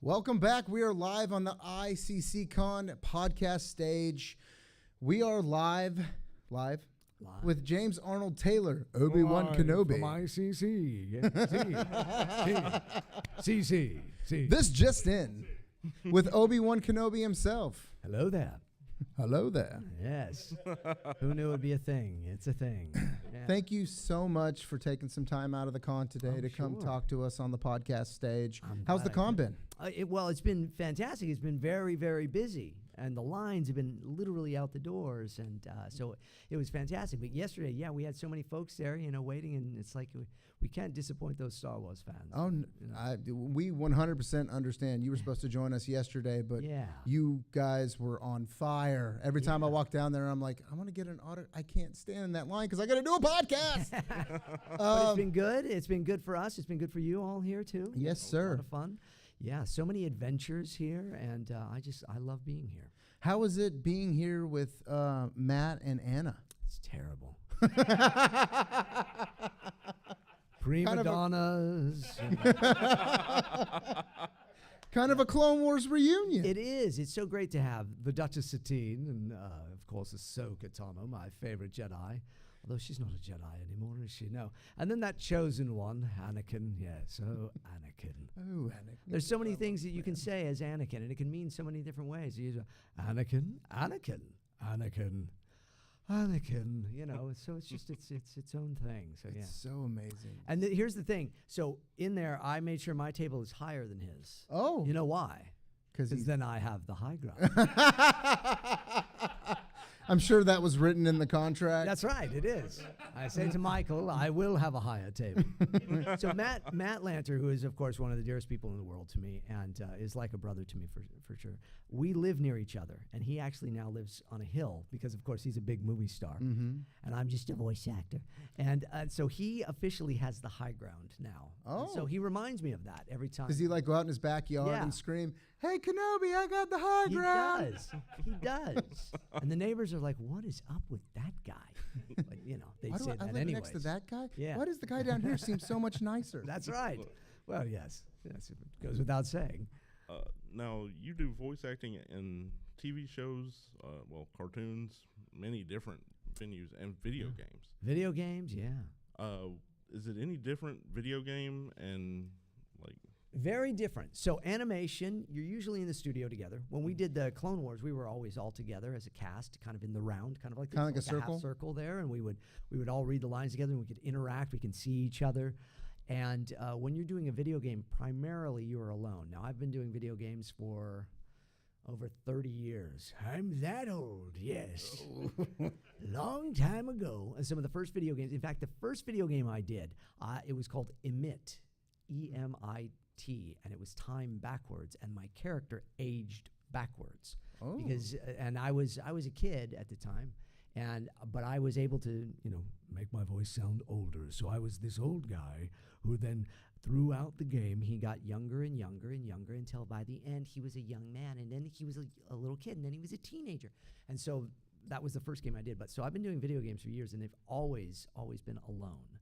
Welcome back. We are live on the ICCCon podcast stage. We are live with James Arnold Taylor, Obi-Wan Kenobi. From ICC. CC. This just in with Obi-Wan Kenobi himself. Hello there. Hello there. Yes. Who knew it would be a thing? It's a thing. Yeah. Thank you so much for taking some time out of the con today to come talk to us on the podcast stage. How's the con been? Well, it's been fantastic. It's been very, very busy. And the lines have been literally out the doors. And so it was fantastic. But yesterday, we had so many folks there, waiting. And it's like we can't disappoint those Star Wars fans. Oh, we 100% understand. You were supposed to join us yesterday, but you guys were on fire. Every time I walk down there, I'm like, I want to get an autograph. I can't stand in that line because I got to do a podcast. But it's been good. It's been good for us. It's been good for you all here, too. Yes, sir. A lot of fun. Yeah, so many adventures here, and I love being here. How is it being here with Matt and Anna? It's terrible. Prima donnas. Kind of a Clone Wars reunion. It is. It's so great to have the Duchess Satine and, of course, Ahsoka Tano, my favorite Jedi. Although she's not a Jedi anymore, is she? No. And then that chosen one, Anakin. Yes, Anakin. Oh, Anakin. There's so many things that you can say as Anakin, and it can mean so many different ways. You use Anakin. So it's just its own thing. So it's so amazing. And here's the thing. So in there, I made sure my table is higher than his. Oh. You know why? Because then I have the high ground. I'm sure that was written in the contract. That's right, it is. I say to Michael, I will have a higher table. So Matt Lanter, who is, of course, one of the dearest people in the world to me and is like a brother to me for sure, we live near each other. And he actually now lives on a hill because, of course, he's a big movie star. Mm-hmm. And I'm just a voice actor. And so he officially has the high ground now. Oh. And so he reminds me of that every time. Does he go out in his backyard and scream, "Hey, Kenobi, I got the high ground"? He does. And the neighbors are like, what is up with that guy? But, they say that anyway. Next to that guy? Yeah. Why does the guy down here seem so much nicer? That's right. Well, yes. It goes without saying. Now, you do voice acting in TV shows, cartoons, many different venues, and video games. Video games, yeah. Is it any different video game and Very different. So animation, you're usually in the studio together. When we did the Clone Wars, we were always all together as a cast, kind of in the round, kind of like a circle? half circle there, and we would all read the lines together, and we could interact. We can see each other. And when you're doing a video game, primarily you're alone. Now, I've been doing video games for over 30 years. I'm that old, yes. Long time ago. And some of the first video games, in fact, the first video game I did, it was called Emit, E-M-I-T, and it was time backwards, and my character aged backwards. Oh. Because I was a kid at the time, but I was able to make my voice sound older. So I was this old guy who then throughout the game he got younger and younger and younger until by the end he was a young man, and then he was a little kid, and then he was a teenager. And so that was the first game I did. But so I've been doing video games for years, and they've always been alone.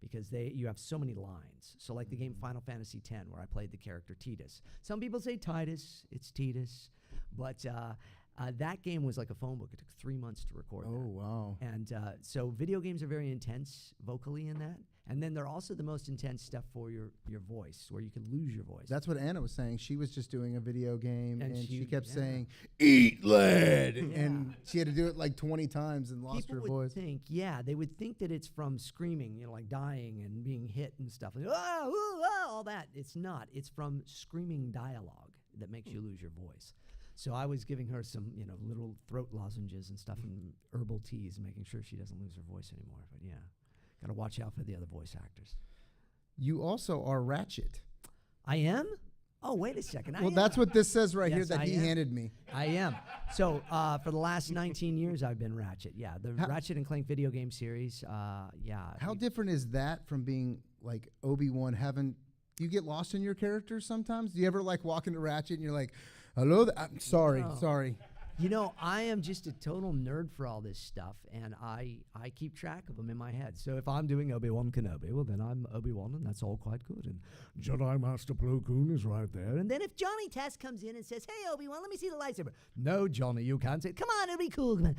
Because you have so many lines. So like the game Final Fantasy X, where I played the character Titus. Some people say Titus, it's Titus. But that game was like a phone book. It took 3 months to record that. Oh, wow. And so video games are very intense vocally in that. And then they're also the most intense stuff for your voice, where you can lose your voice. That's what Anna was saying. She was just doing a video game, and she kept saying, "Eat lead," and she had to do it like 20 times and lost her voice. They would think that it's from screaming, like dying and being hit and stuff, like, all that. It's not. It's from screaming dialogue that makes you lose your voice. So I was giving her some, little throat lozenges and stuff and herbal teas, making sure she doesn't lose her voice anymore. But yeah. Got to watch out for the other voice actors. You also are Ratchet. I am? Oh, wait a second. Well, that's what this says right here that he handed me. I am. So for the last 19 years, I've been Ratchet. Yeah, the Ratchet and Clank video game series. How different is that from being like Obi-Wan? Do you get lost in your character sometimes? Do you ever walk into Ratchet and you're like, "Hello, sorry." You know, I am just a total nerd for all this stuff, and I keep track of them in my head. So if I'm doing Obi-Wan Kenobi, well, then I'm Obi-Wan, and that's all quite good. And Jedi Master Plo Koon is right there. And then if Johnny Test comes in and says, hey, Obi-Wan, let me see the lightsaber. No, Johnny, you can't say, come on, it'll be cool. Come on.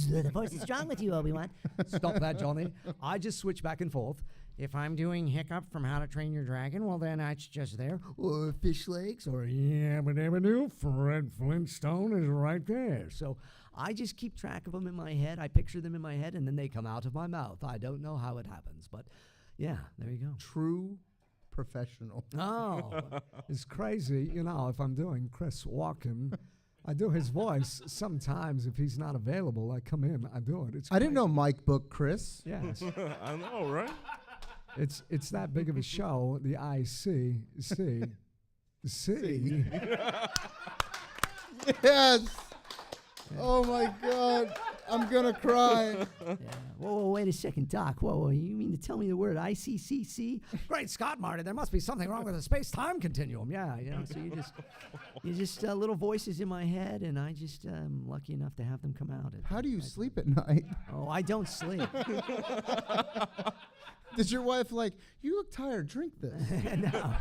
The Force is strong with you, Obi-Wan. Stop that, Johnny. I just switch back and forth. If I'm doing Hiccup from How to Train Your Dragon, well, then it's just there. Or Fish Legs, or Yabba-Dabba-Doo, Fred Flintstone is right there. So I just keep track of them in my head. I picture them in my head, and then they come out of my mouth. I don't know how it happens, but yeah, there you go. True professional. Oh, it's crazy. You know, if I'm doing Chris Walken, I do his voice. Sometimes if he's not available, I come in, I do it. I didn't know Mike booked Chris. Yes. I know, right? It's that big of a show. The ICC. Yes. Oh my God, I'm gonna cry. Yeah. Whoa, wait a second, Doc. Whoa, you mean to tell me the word ICCC? Great Scott, Marty, there must be something wrong with the space-time continuum. Yeah, you know. So you just little voices in my head, and I just am lucky enough to have them come out. How do you sleep at night? Oh, I don't sleep. Does your wife you look tired, drink this? No.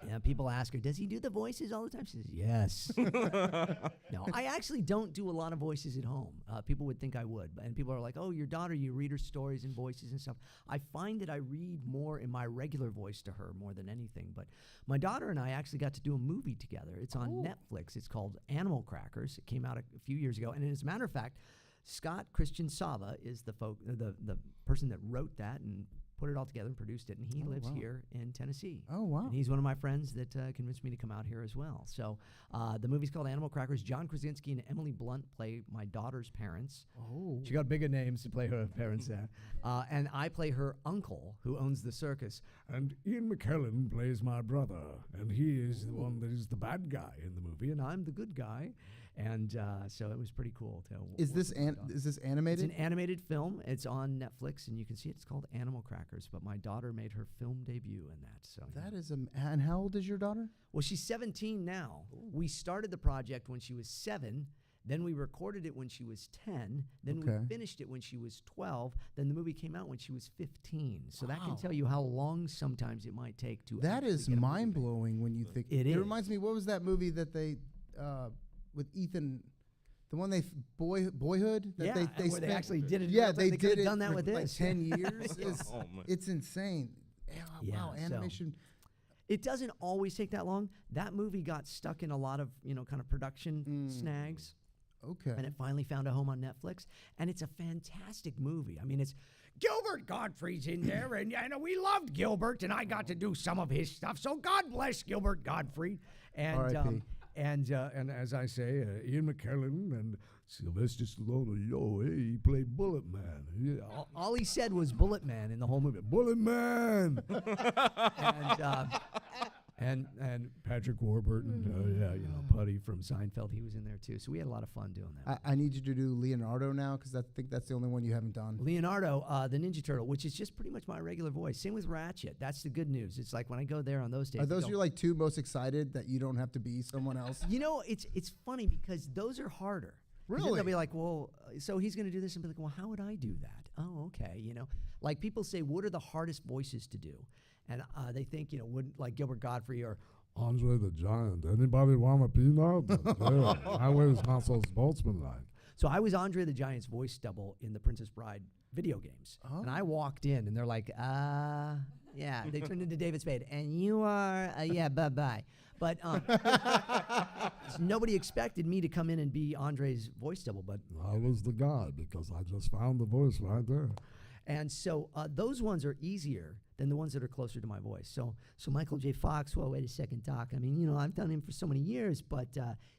Yeah, people ask her, does he do the voices all the time? She says, yes. No, I actually don't do a lot of voices at home. People would think I would. And people are like, oh, your daughter, you read her stories and voices and stuff. I find that I read more in my regular voice to her more than anything. But my daughter and I actually got to do a movie together. It's on Netflix. It's called Animal Crackers. It came out a few years ago. And as a matter of fact, Scott Christian Sava is the person that wrote that and put it all together and produced it, and he lives here in Tennessee. Oh, wow. And he's one of my friends that convinced me to come out here as well. So the movie's called Animal Crackers. John Krasinski and Emily Blunt play my daughter's parents. Oh. She got bigger names to play her parents there. And I play her uncle, who owns the circus. And Ian McKellen plays my brother, and he is the one that is the bad guy in the movie, and I'm the good guy. And so it was pretty cool. Is this animated? It's an animated film. It's on Netflix, and you can see it. It's called Animal Crackers. But my daughter made her film debut in that. So that is and how old is your daughter? Well, she's 17 now. Ooh. We started the project when she was 7. Then we recorded it when she was 10. Then we finished it when she was 12. Then the movie came out when she was 15. So that can tell you how long sometimes it might take to. That is mind blowing when you think. It reminds me. What was that movie that they? With Ethan, the one Boyhood. That they actually did it. Yeah, they did it. Done that with this 10 years. It's insane. Yeah, wow, animation. It doesn't always take that long. That movie got stuck in a lot of kind of production snags. Okay. And it finally found a home on Netflix, and it's a fantastic movie. I mean, it's Gilbert Gottfried's in there, and we loved Gilbert, and I got to do some of his stuff. So God bless Gilbert Gottfried. And And as I say, Ian McKellen and Sylvester Stallone, he played Bullet Man. Yeah, all he said was Bullet Man in the whole movie. Bullet Man! and Patrick Warburton, Putty from Seinfeld, he was in there too. So we had a lot of fun doing that. I need you to do Leonardo now, because I think that's the only one you haven't done. Leonardo, the Ninja Turtle, which is just pretty much my regular voice. Same with Ratchet. That's the good news. It's like when I go there on those days. Are those your two most excited that you don't have to be someone else? It's funny because those are harder. Really? They'll be like, well, so he's going to do this, and be like, well, how would I do that? Oh, okay. Like people say, what are the hardest voices to do? And they think, would like Gilbert Gottfried or Andre the Giant. Anybody want a peanut? Yeah, I was not so sportsmanlike. So I was Andre the Giant's voice double in the Princess Bride video games. Oh. And I walked in, and they're like, yeah. They turned into David Spade. And you are, bye-bye. But nobody expected me to come in and be Andre's voice double. But I was the guy because I just found the voice right there. And so those ones are easier than the ones that are closer to my voice. So Michael J. Fox, well, wait a second, Doc. I mean, I've done him for so many years, but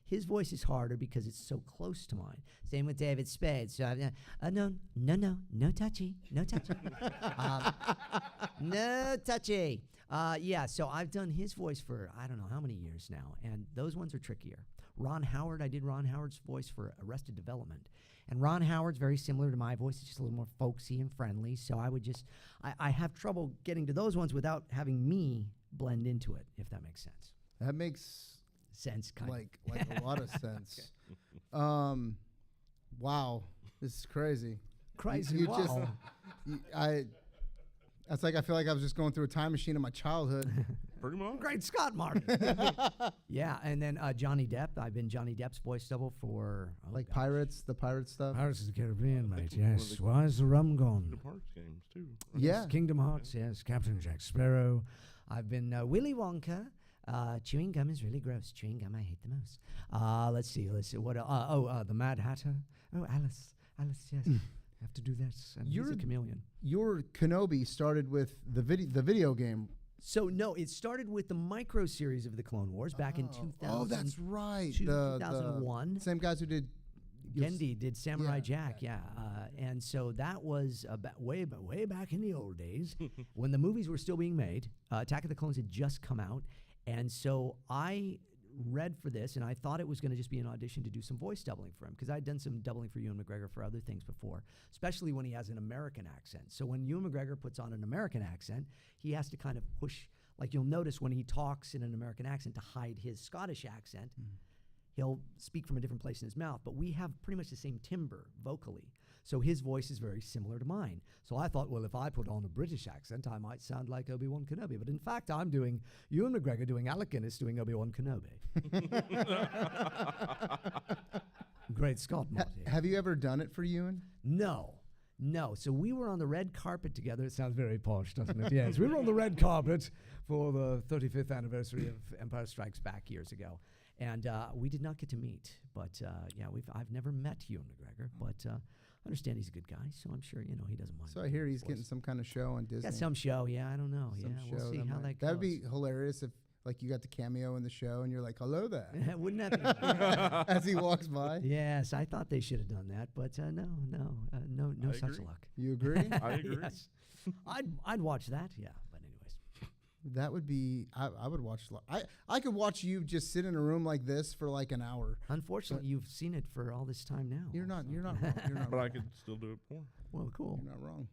his voice is harder because it's so close to mine. Same with David Spade. So no touchy. No touchy. So I've done his voice for I don't know how many years now, and those ones are trickier. Ron Howard, I did Ron Howard's voice for Arrested Development. And Ron Howard's very similar to my voice. It's just a little more folksy and friendly. So I have trouble getting to those ones without having me blend into it, if that makes sense. That makes sense, kind of. Like a lot of sense. Wow, this is crazy. Crazy. You wow. just, that's like I feel like I was just going through a time machine of my childhood. Pretty much. Great Scott, Marty. Yeah, and then Johnny Depp. I've been Johnny Depp's voice double for Like Pirates, the pirate stuff. Pirates of the Caribbean, mate. Yes. Why is the rum gone? Kingdom Hearts games too. Yeah. Kingdom Hearts. Yes. Captain Jack Sparrow. I've been Willy Wonka. Chewing gum is really gross. Chewing gum I hate the most. Let's see. What? The Mad Hatter. Oh, Alice. Yes. I have to do that. He's a chameleon. Your Kenobi started with the video game. So no, it started with the micro series of the Clone Wars back in 2000. Oh, that's right. 2001. Same guys who did. Gendy did Samurai Jack, yeah. And so that was way back in the old days when the movies were still being made. Attack of the Clones had just come out. And so I read for this, and I thought it was going to just be an audition to do some voice doubling for him, because I'd done some doubling for Ewan McGregor for other things before, especially when he has an American accent. So when Ewan McGregor puts on an American accent, he has to kind of push, like you'll notice when he talks in an American accent to hide his Scottish accent, he'll speak from a different place in his mouth, but we have pretty much the same timbre vocally. So his voice is very similar to mine. So I thought, well, if I put on a British accent, I might sound like Obi-Wan Kenobi. But in fact, I'm doing Ewan McGregor doing Alec Guinness doing Obi-Wan Kenobi. Great Scott, Marty. Have you ever done it for Ewan? No. So we were on the red carpet together. It sounds very posh, doesn't it? Yes, we were on the red carpet for the 35th anniversary of Empire Strikes Back years ago. And we did not get to meet. But I've never met Ewan McGregor, but I understand he's a good guy, so I'm sure, he doesn't mind. So I hear he's getting some kind of show on Disney. Got some show, I don't know. Some We'll show see how that goes. That'd be hilarious if, like, you got the cameo in the show and you're like, hello there. Wouldn't that be? As he walks by. Yes, I thought they should have done that, but no such luck. You agree? I agree. Yes. I'd watch that, yeah. But anyways. That would be, I would watch, I could watch you just sit in a room like this for like an hour. Unfortunately, you've seen it for all this time now. You're not wrong. But I could still do it more. Well, cool. You're not wrong.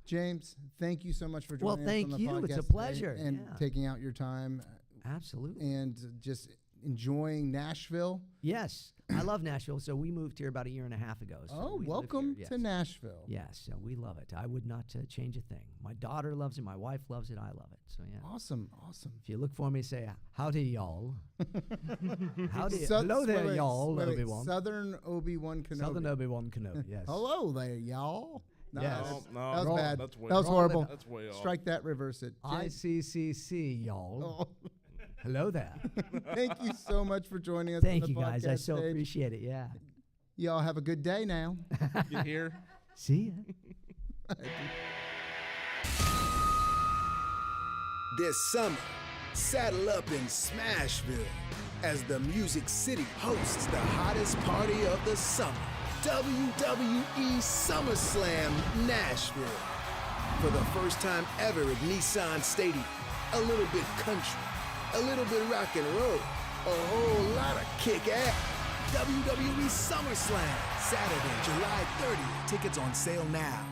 James, thank you so much for joining us on the podcast. Well, thank you. It's a today pleasure. And taking out your time. Absolutely. And just enjoying Nashville. Yes. I love Nashville. So we moved here about 1.5 years ago. So welcome to Nashville. Yes. So we love it. I would not change a thing. My daughter loves it. My wife loves it. I love it. So yeah. Awesome. If you look for me, say, howdy, y'all. Howdy. So, hello there, y'all. Obi-Wan. Southern Obi-Wan Kenobi. Southern Obi-Wan Kenobi, yes. Hello there, y'all. No, yes. No, that was bad. That's way that was horrible. That's way off. Strike that, reverse it. ICCC, y'all. Oh. Hello there. Thank you so much for joining us. Thank on the you, guys. I so stage. appreciate it. Yeah. Y'all have a good day now. You hear? See ya. This summer, saddle up in Smashville as the Music City hosts the hottest party of the summer, WWE SummerSlam Nashville. For the first time ever at Nissan Stadium, a little bit country, a little bit rock and roll, a whole lot of kick-ass. WWE SummerSlam, Saturday, July 30th. Tickets on sale now.